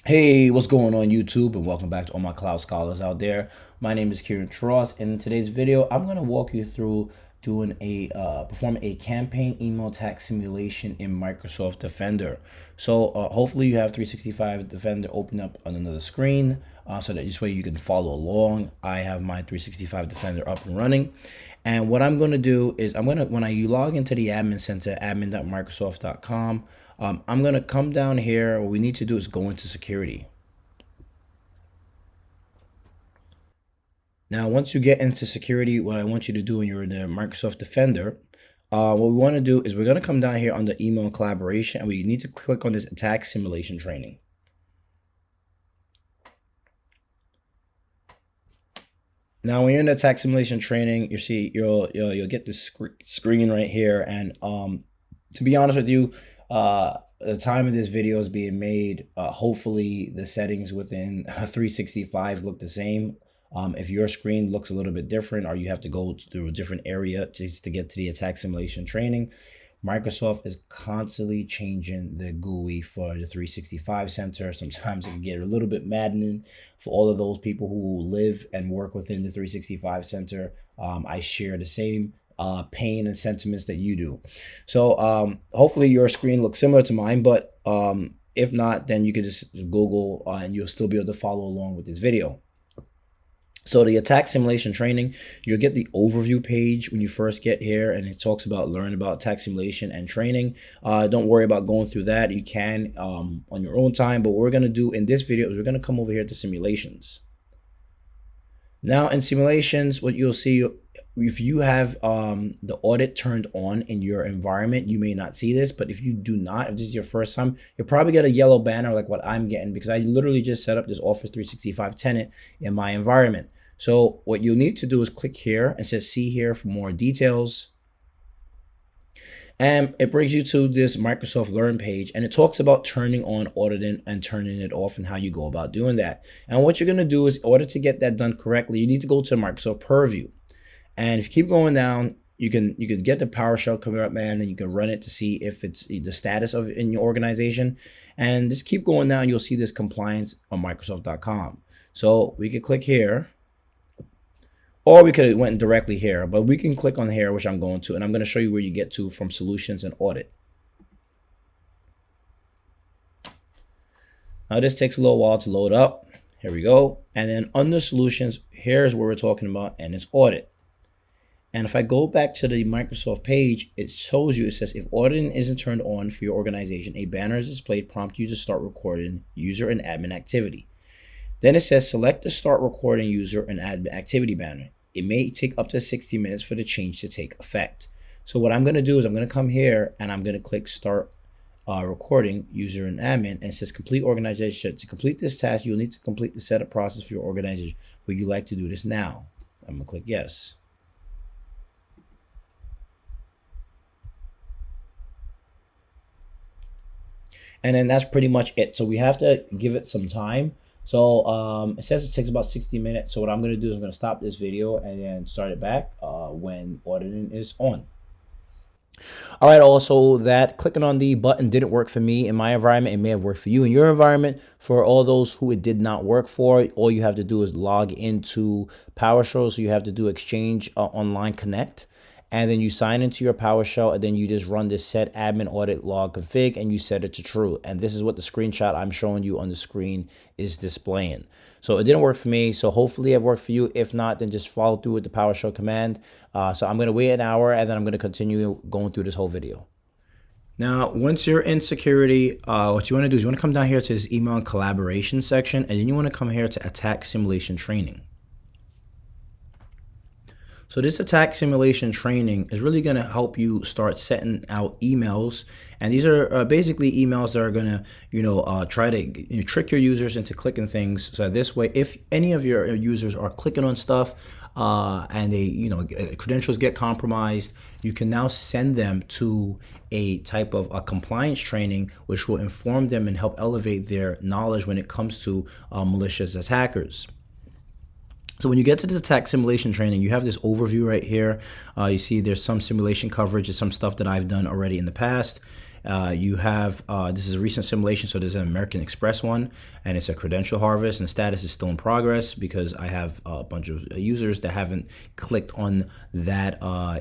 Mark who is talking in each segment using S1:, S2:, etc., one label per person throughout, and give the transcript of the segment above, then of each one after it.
S1: Hey, what's going on YouTube, and welcome back to all my cloud scholars out there. My name is Kieran Tross, and in today's video, I'm going to walk you through performing a campaign email attack simulation in Microsoft Defender. So hopefully you have 365 Defender open up on another screen, so that this way you can follow along. I have my 365 Defender up and running. And what I'm going to do is when I log into the admin center, admin.microsoft.com, I'm going to come down here. What we need to do is go into security. Now, once you get into security, what I want you to do when you're in the Microsoft Defender, what we want to do is we're going to come down here under email collaboration, and we need to click on this attack simulation training. Now, when you're in the attack simulation training, you'll get this screen right here, and to be honest with you, the time of this video is being made. Hopefully, the settings within 365 look the same. If your screen looks a little bit different, or you have to go through a different area just to get to the attack simulation training, Microsoft is constantly changing the GUI for the 365 center. Sometimes it can get a little bit maddening for all of those people who live and work within the 365 center. I share the same pain and sentiments that you do. So hopefully your screen looks similar to mine, but if not, then you can just Google and you'll still be able to follow along with this video. So the attack simulation training, you'll get the overview page when you first get here, and it talks about learn about attack simulation and training. Don't worry about going through that. You can on your own time, but what we're going to do in this video is we're going to come over here to simulations. Now in simulations, what you'll see, if you have the audit turned on in your environment, you may not see this, but if you do not, if this is your first time, you'll probably get a yellow banner like what I'm getting, because I literally just set up this Office 365 tenant in my environment. So what you'll need to do is click here and says see here for more details. And it brings you to this Microsoft Learn page, and it talks about turning on auditing and turning it off and how you go about doing that. And what you're going to do is, in order to get that done correctly, you need to go to Microsoft Purview. And if you keep going down, you can get the PowerShell command, and you can run it to see if it's the status of it in your organization. And just keep going down, you'll see this compliance on Microsoft.com. So we can click here. Or we could have went directly here, but we can click on here, which I'm going to, and I'm going to show you where you get to from solutions and audit. Now this takes a little while to load up. Here we go. And then under solutions, here's where we're talking about, and it's audit. And if I go back to the Microsoft page, it shows you, it says if auditing isn't turned on for your organization, a banner is displayed prompt you to start recording user and admin activity. Then it says select the start recording user and admin activity banner. It may take up to 60 minutes for the change to take effect. So what I'm going to do is I'm going to come here and I'm going to click start recording user and admin, and it says complete organization. To complete this task, you'll need to complete the setup process for your organization. Would you like to do this now? I'm going to click yes. And then that's pretty much it. So we have to give it some time. So it says it takes about 60 minutes. So what I'm going to do is I'm going to stop this video and then start it back when auditing is on. All right, also that clicking on the button didn't work for me in my environment. It may have worked for you in your environment. For all those who it did not work for, all you have to do is log into PowerShell. So you have to do Exchange Online Connect. And then you sign into your PowerShell, and then you just run this set admin audit log config, and you set it to true. And this is what the screenshot I'm showing you on the screen is displaying. So it didn't work for me. So hopefully it worked for you. If not, then just follow through with the PowerShell command. So I'm going to wait an hour, and then I'm going to continue going through this whole video. Now, once you're in security, what you want to do is you want to come down here to this email and collaboration section, and then you want to come here to attack simulation training. So this attack simulation training is really going to help you start setting out emails. And these are basically emails that are going to, try to trick your users into clicking things. So this way, if any of your users are clicking on stuff and they, credentials get compromised, you can now send them to a type of a compliance training, which will inform them and help elevate their knowledge when it comes to malicious attackers. So when you get to this attack simulation training, you have this overview right here. You see there's some simulation coverage and some stuff that I've done already in the past. You have, this is a recent simulation, so there's an American Express one, and it's a credential harvest, and the status is still in progress because I have a bunch of users that haven't clicked on that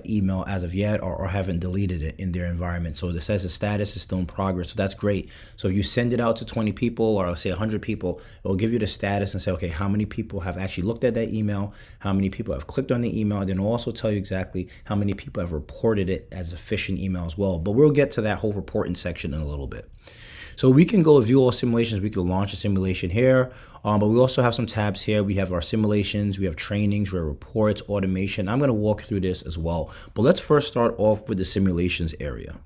S1: email as of yet, or haven't deleted it in their environment. So it says the status is still in progress, so that's great. So if you send it out to 20 people, or let's say 100 people, it will give you the status and say, okay, how many people have actually looked at that email, how many people have clicked on the email, and then it'll also tell you exactly how many people have reported it as a phishing email as well. But we'll get to that whole reporting section in a little bit. So we can go view all simulations. We can launch a simulation here, but we also have some tabs here. We have our simulations, we have trainings, we have reports, automation. I'm going to walk through this as well. But let's first start off with the simulations area.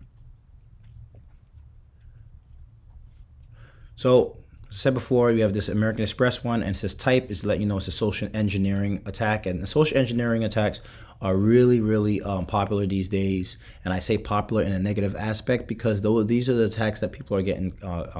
S1: So, as I said before, we have this American Express one, and it says type is to let you know it's a social engineering attack. And the social engineering attacks are really popular these days. And I say popular in a negative aspect because these are the attacks that people are getting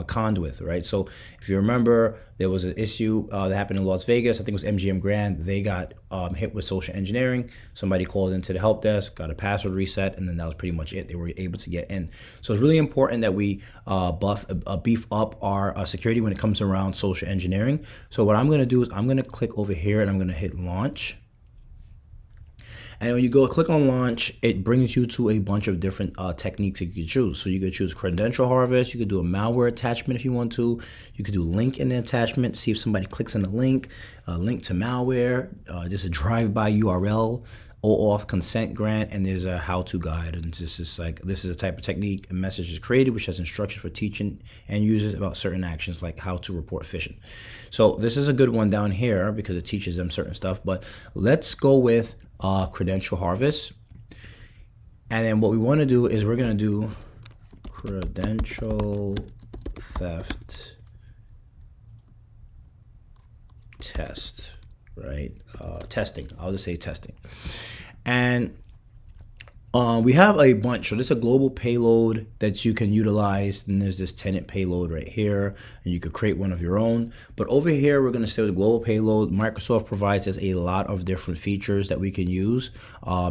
S1: conned with, right? So if you remember, there was an issue that happened in Las Vegas. I think it was MGM Grand. They got hit with social engineering. Somebody called into the help desk, got a password reset, and then that was pretty much it. They were able to get in. So it's really important that we beef up our security when it comes around social engineering. So what I'm going to do is I'm going to click over here and I'm going to hit launch. And when you go click on launch, it brings you to a bunch of different techniques you could choose. So you could choose credential harvest. You could do a malware attachment if you want to. You could do link in the attachment. See if somebody clicks on the link. Link to malware. Just a drive-by URL. OAuth consent grant, and there's a how-to guide. And this is a type of technique. A message is created which has instructions for teaching end users about certain actions, like how to report phishing. So this is a good one down here because it teaches them certain stuff. But let's go with credential harvest. And then what we want to do is we're going to do credential theft test, right? Testing. I'll just say testing. And we have a bunch. So this is a global payload that you can utilize. And there's this tenant payload right here. And you could create one of your own. But over here, we're going to stay with the global payload. Microsoft provides us a lot of different features that we can use.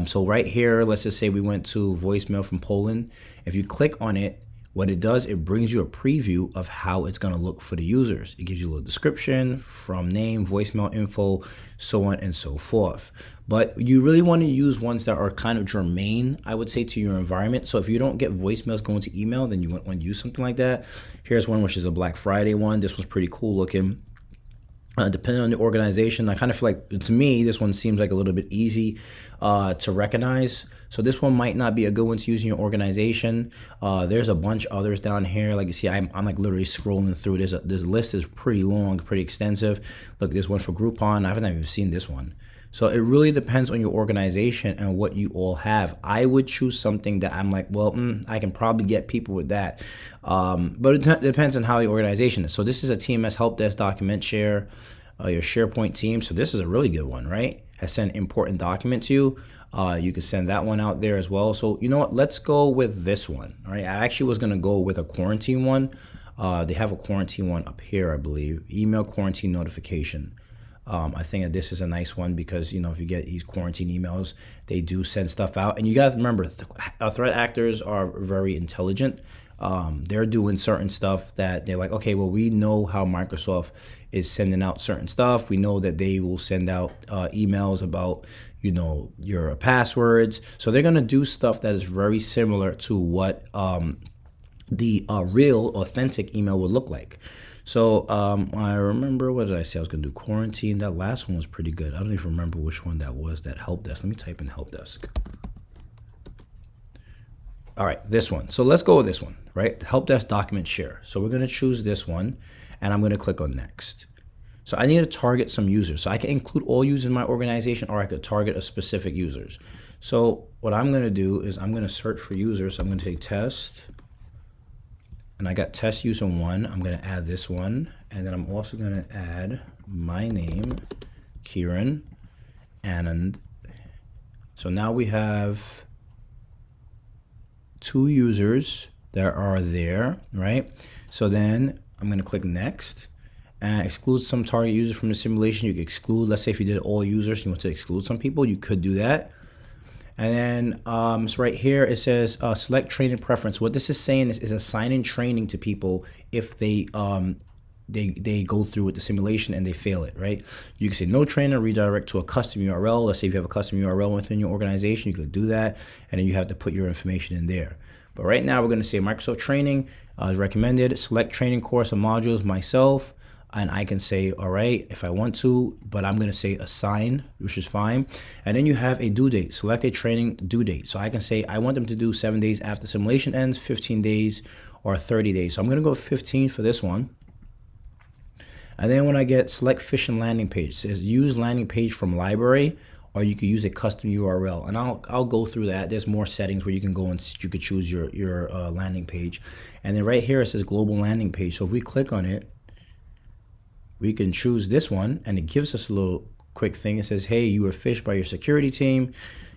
S1: So right here, let's just say we went to voicemail from Poland. If you click on it, what it does, it brings you a preview of how it's going to look for the users. It gives you a little description, from name, voicemail info, so on and so forth. But you really want to use ones that are kind of germane, I would say, to your environment. So if you don't get voicemails going to email, then you want to use something like that. Here's one which is a Black Friday one. This one's pretty cool looking. Depending on the organization, I kind of feel like, to me, this one seems like a little bit easy to recognize. So this one might not be a good one to use in your organization. There's a bunch of others down here. Like you see, I'm like literally scrolling through this. This list is pretty long, pretty extensive. Look, there's one for Groupon. I haven't even seen this one. So it really depends on your organization and what you all have. I would choose something that I'm like, well, I can probably get people with that. But it depends on how your organization is. So this is a TMS help desk document share, your SharePoint team. So this is a really good one, right? Has sent important documents to you. You can send that one out there as well. So you know what? Let's go with this one. All right. I actually was going to go with a quarantine one. They have a quarantine one up here, I believe. Email quarantine notification. I think that this is a nice one because, you know, if you get these quarantine emails, they do send stuff out. And you got to remember, threat actors are very intelligent. They're doing certain stuff that they're like, okay, well, we know how Microsoft is sending out certain stuff. We know that they will send out emails about, you know, your passwords. So they're going to do stuff that is very similar to what the real authentic email would look like. So I remember, what did I say? I was going to do quarantine. That last one was pretty good. I don't even remember which one that was, that help desk. Let me type in help desk. All right, this one. So let's go with this one, right? Help desk document share. So we're going to choose this one, and I'm going to click on next. So I need to target some users. So I can include all users in my organization, or I could target a specific users. So what I'm going to do is I'm going to search for users. So I'm going to say test. And I got test user 1. I'm going to add this one. And then I'm also going to add my name, Kieran. And so now we have 2 users that are there, right? So then I'm going to click next and exclude some target users from the simulation. You can exclude, let's say if you did all users, you want to exclude some people, you could do that. And then so right here it says select training preference. What this is saying is assigning training to people if they go through with the simulation and they fail it, right? You can say no trainer, redirect to a custom URL. Let's say if you have a custom URL within your organization, you could do that, and then you have to put your information in there. But right now we're going to say Microsoft training is recommended. Select training course or modules myself, and I can say all right if I want to, but I'm going to say assign, which is fine. And then you have a due date. Select a training due date. So I can say I want them to do 7 days after simulation ends, 15 days, or 30 days. So I'm going to go 15 for this one. And then when I get select fish and landing page, it says use landing page from library, or you could use a custom URL. And I'll go through that. There's more settings where you can go and you could choose your landing page. And then right here it says global landing page. So if we click on it, we can choose this one, and it gives us a little quick thing. It says, hey, you were fished by your security team,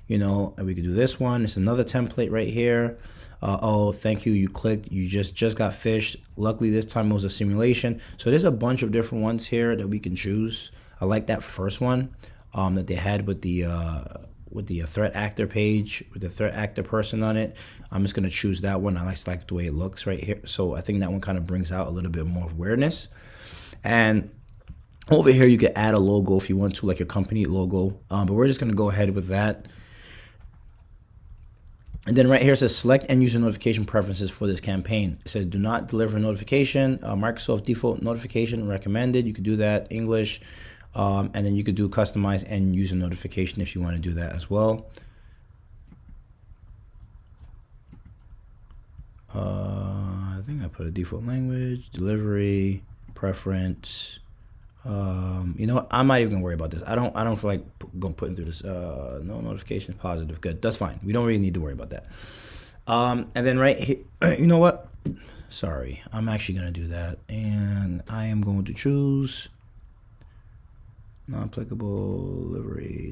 S1: you know, and we could do this one. It's another template right here. Oh, thank you. You clicked, you just got fished. Luckily this time it was a simulation. So there's a bunch of different ones here that we can choose. I like that first one that they had with the threat actor page, with the threat actor person on it. I'm just gonna choose that one. I like the way it looks right here. So I think that one kind of brings out a little bit more awareness. And over here you can add a logo if you want to, like your company logo, but we're just gonna go ahead with that. And then right here it says select end user notification preferences for this campaign. It says do not deliver notification, Microsoft default notification recommended. You could do that, English, and then you could do customize end user notification if you want to do that as well. I think I put a default language, delivery, preference. You know what? I'm not even gonna worry about this. I don't feel like putting through this. No notifications, positive, good. That's fine. We don't really need to worry about that. And then right here, you know what? Sorry, I'm actually gonna do that, and I am going to choose not applicable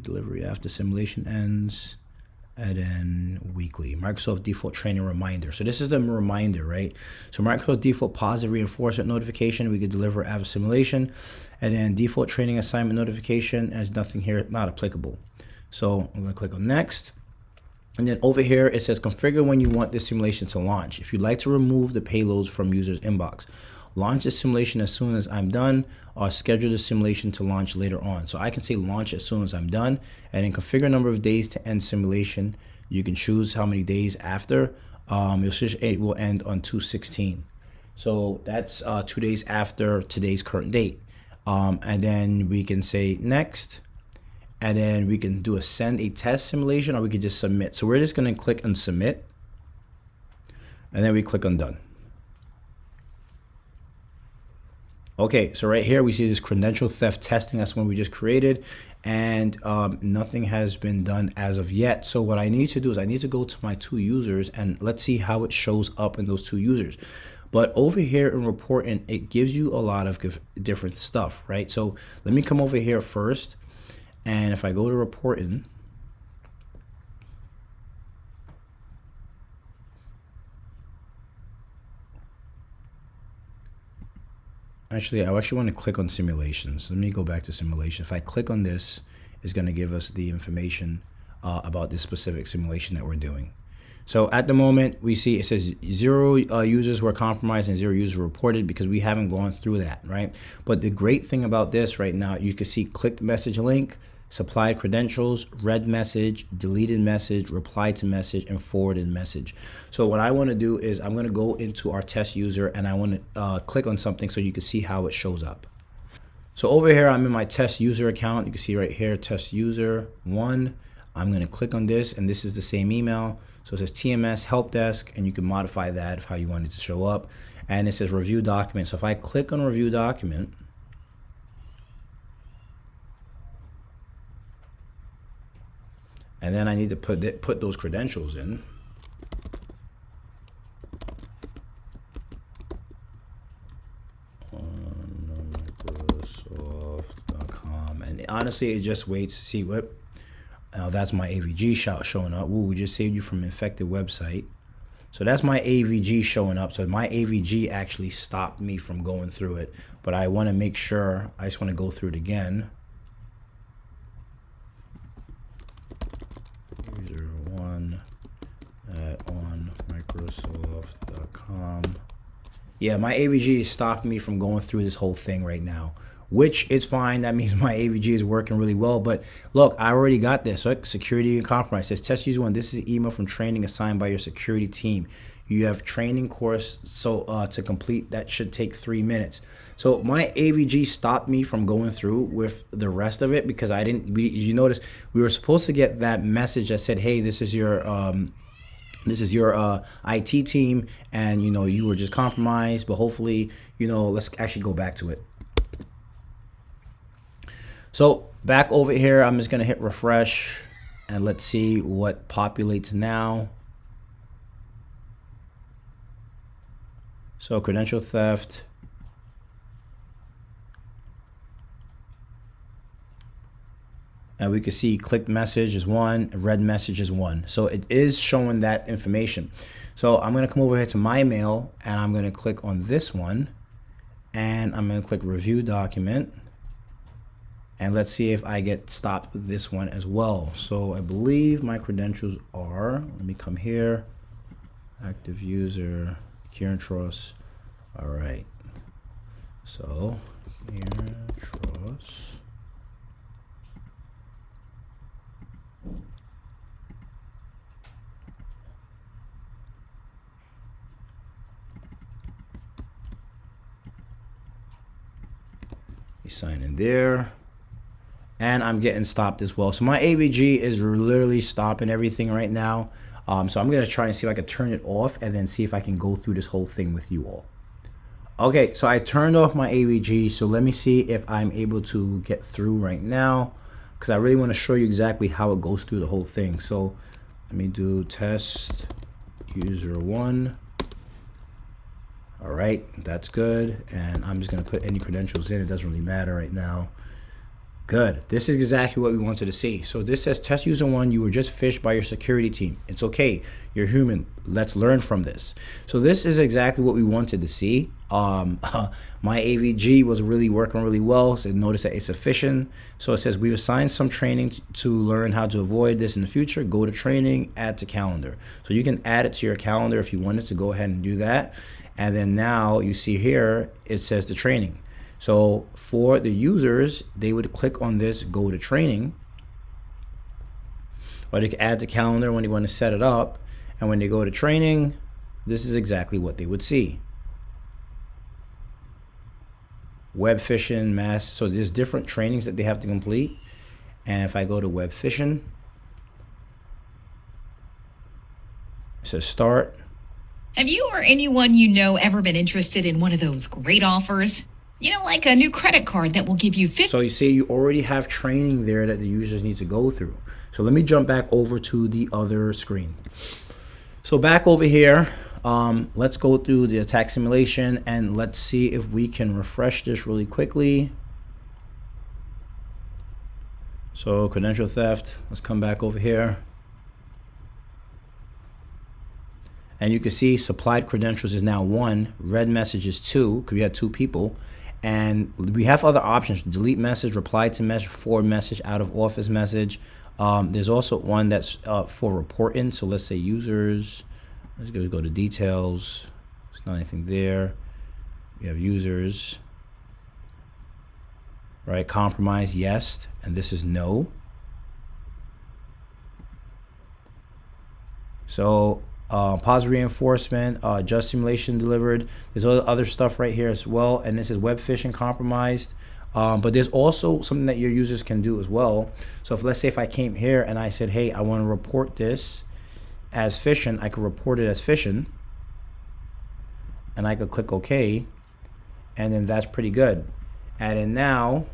S1: delivery after simulation ends. And then weekly, Microsoft default training reminder. So this is the reminder, right? So Microsoft default positive reinforcement notification, we could deliver after simulation. And then default training assignment notification, there's nothing here, not applicable. So I'm gonna click on next. And then over here, it says configure when you want this simulation to launch. If you'd like to remove the payloads from user's inbox, launch the simulation as soon as I'm done, or schedule the simulation to launch later on. So I can say launch as soon as I'm done, and then configure number of days to end simulation. You can choose how many days after. It will end on 2/16. So that's 2 days after today's current date. And then we can say next, and then we can do a send a test simulation, or we could just submit. So we're just gonna click on submit, and then we click on done. Okay, so right here we see this credential theft testing. That's one we just created, and nothing has been done as of yet. So what I need to do is I need to go to my 2 users, and let's see how it shows up in those 2 users. But over here in reporting, it gives you a lot of different stuff, right? So let me come over here first, and if I go to reporting, actually, I actually want to click on simulations. Let me go back to simulation. If I click on this, it's going to give us the information about this specific simulation that we're doing. So at the moment, we see it says 0 users were compromised and 0 users reported, because we haven't gone through that, right? But the great thing about this right now, you can see clicked message link, supplied credentials, read message, deleted message, reply to message, and forwarded message. So what I want to do is I'm going to go into our test user, and I want to click on something so you can see how it shows up. So over here, I'm in my test user account. You can see right here, test user 1. I'm going to click on this, and this is the same email. So it says TMS help desk, and you can modify that of how you want it to show up. And it says review document. So if I click on review document, and then I need to put those credentials in. On Microsoft.com, and honestly, it just waits to see what. That's my AVG showing up. Ooh, we just saved you from infected website. So that's my AVG showing up. So my AVG actually stopped me from going through it, but I want to make sure. I just want to go through it again. User Microsoft.com. Yeah, my AVG is stopping me from going through this whole thing right now, which is fine. That means my AVG is working really well. But look, I already got this. Look, security and compromise. It says test user one. This is email from training assigned by your security team. You have training course to complete. That should take 3 minutes. So my AVG stopped me from going through with the rest of it because I didn't. You notice we were supposed to get that message that said, "Hey, this is your IT team, and you were just compromised." But hopefully, let's actually go back to it. So back over here, I'm just gonna hit refresh, and let's see what populates now. So credential theft. And we can see clicked message is 1, read message is 1. So it is showing that information. So I'm gonna come over here to my mail, and I'm gonna click on this one, and I'm gonna click review document. And let's see if I get stopped with this one as well. So I believe my credentials are, let me come here, active user, Kieran Tross. All right. So Kieran Tross. You sign in there. And I'm getting stopped as well. So my AVG is literally stopping everything right now. So I'm gonna try and see if I can turn it off and then see if I can go through this whole thing with you all. Okay, so I turned off my AVG. So let me see if I'm able to get through right now, because I really want to show you exactly how it goes through the whole thing. So let me do test user 1. All right, that's good. And I'm just gonna put any credentials in. It doesn't really matter right now. Good. This is exactly what we wanted to see. So this says test user 1, you were just phished by your security team. It's okay. You're human. Let's learn from this. So this is exactly what we wanted to see. My AVG was really working really well. So notice that it's efficient. So it says we've assigned some training to learn how to avoid this in the future. Go to training, add to calendar. So you can add it to your calendar if you wanted to go ahead and do that. And then now you see here, it says the training. So for the users, they would click on this, go to training, or they can add to calendar when they want to set it up. And when they go to training, this is exactly what they would see. Web phishing, mass. So there's different trainings that they have to complete. And if I go to web phishing, it says start.
S2: Have you or anyone you know ever been interested in one of those great offers? Like a new credit card that will give you
S1: So you see, you already have training there that the users need to go through. So let me jump back over to the other screen. So back over here, let's go through the attack simulation, and let's see if we can refresh this really quickly. So credential theft, let's come back over here. And you can see supplied credentials is now 1, read message is 2, because we had 2 people. And we have other options: delete message, reply to message, forward message, out of office message. There's also one that's for reporting. So let's say users, let's go to details. There's not anything there. We have users, right? Compromise, yes, and this is no. So positive reinforcement, just simulation delivered. There's other stuff right here as well, and this is web phishing compromised. But there's also something that your users can do as well. So if, let's say if I came here and I said, hey, I want to report this as phishing, I could report it as phishing, and I could click OK, and then that's pretty good. And then now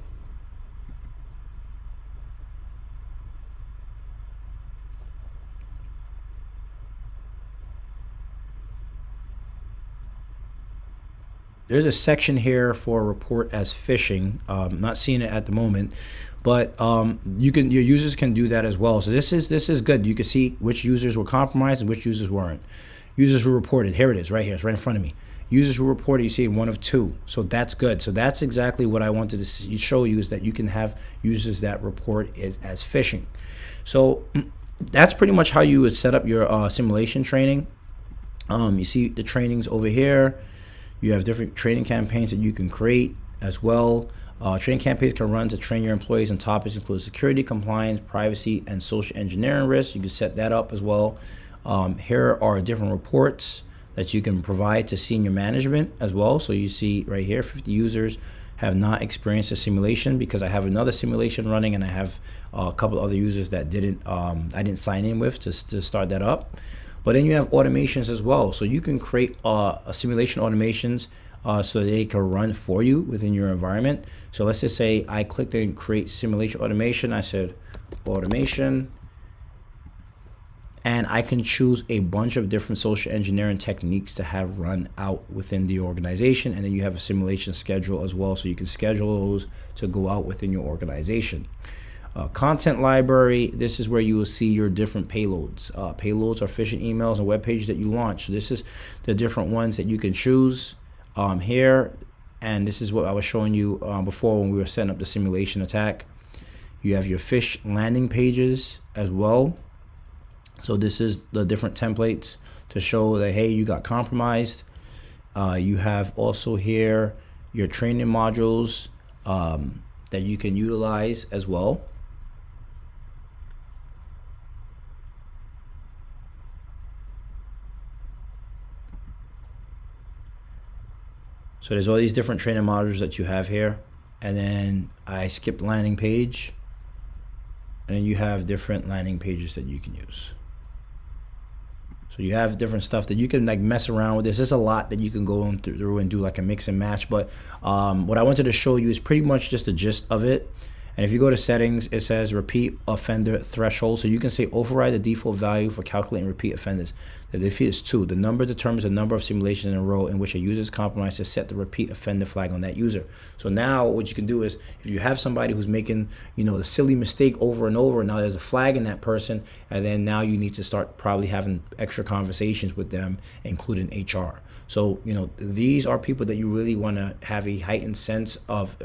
S1: there's a section here for report as phishing. Not seeing it at the moment, but your users can do that as well. So this is good. You can see which users were compromised and which users weren't. Users who reported, here it is, right here, it's right in front of me. Users who reported, you see 1 of 2. So that's good. So that's exactly what I wanted to show you, is that you can have users that report it as phishing. So that's pretty much how you would set up your simulation training. You see the trainings over here. You have different training campaigns that you can create as well. Training campaigns can run to train your employees on topics including security, compliance, privacy, and social engineering risks. You can set that up as well. Here are different reports that you can provide to senior management as well. So you see right here, 50 users have not experienced a simulation, because I have another simulation running, and I have a couple other users that I didn't sign in with to start that up. But then you have automations as well. So you can create a simulation automations so they can run for you within your environment. So let's just say I clicked in create simulation automation. I said automation, and I can choose a bunch of different social engineering techniques to have run out within the organization. And then you have a simulation schedule as well, so you can schedule those to go out within your organization. Content library, this is where you will see your different payloads. Payloads are phishing emails and web pages that you launch. So this is the different ones that you can choose here. And this is what I was showing you before when we were setting up the simulation attack. You have your phish landing pages as well. So this is the different templates to show that, hey, you got compromised. You have also here your training modules that you can utilize as well. So there's all these different training modules that you have here. And then I skipped landing page. And then you have different landing pages that you can use. So you have different stuff that you can like mess around with. There's a lot that you can go through and do like a mix and match. But what I wanted to show you is pretty much just the gist of it. And if you go to settings, it says repeat offender threshold. So you can say override the default value for calculating repeat offenders. The default is 2. The number determines the number of simulations in a row in which a user is compromised to set the repeat offender flag on that user. So now what you can do is, if you have somebody who's making, the silly mistake over and over, now there's a flag in that person, and then now you need to start probably having extra conversations with them, including HR. So, these are people that you really want to have a heightened sense of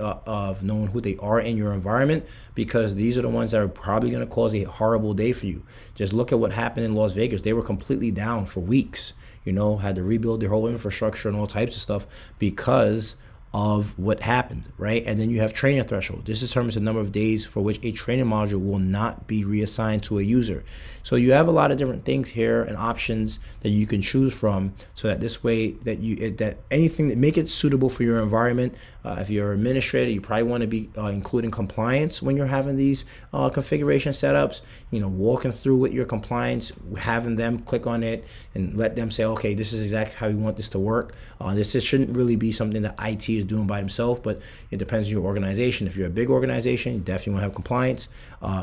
S1: knowing who they are in your environment, because these are the ones that are probably going to cause a horrible day for you. Just look at what happened in Las Vegas. They were completely down for weeks, had to rebuild their whole infrastructure and all types of stuff because of what happened, right? And then you have training threshold. This determines the number of days for which a training module will not be reassigned to a user. So you have a lot of different things here and options that you can choose from, so that this way that anything that make it suitable for your environment. If you're an administrator, you probably want to be including compliance when you're having these configuration setups. Walking through with your compliance, having them click on it and let them say, okay, this is exactly how you want this to work. This shouldn't really be something that IT is doing by themselves, but it depends on your organization. If you're a big organization, you definitely want to have compliance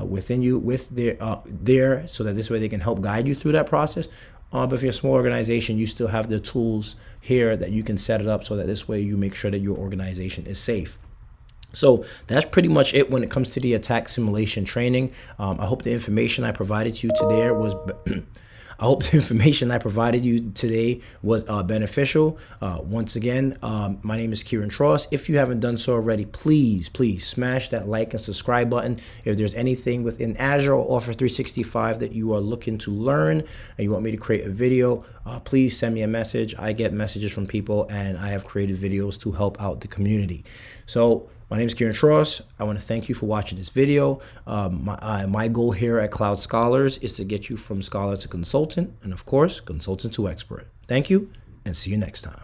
S1: within you with there, so that this way they can help guide you through that process. But if you're a small organization, you still have the tools here that you can set it up so that this way you make sure that your organization is safe. So that's pretty much it when it comes to the attack simulation training. I hope the information I provided you today was beneficial. Once again, my name is Kieran Tross. If you haven't done so already, please smash that like and subscribe button. If there's anything within Azure or Office 365 that you are looking to learn and you want me to create a video, please send me a message. I get messages from people, and I have created videos to help out the community. So my name is Kieran Tross. I want to thank you for watching this video. My goal here at Cloud Scholars is to get you from scholar to consultant, and of course, consultant to expert. Thank you, and see you next time.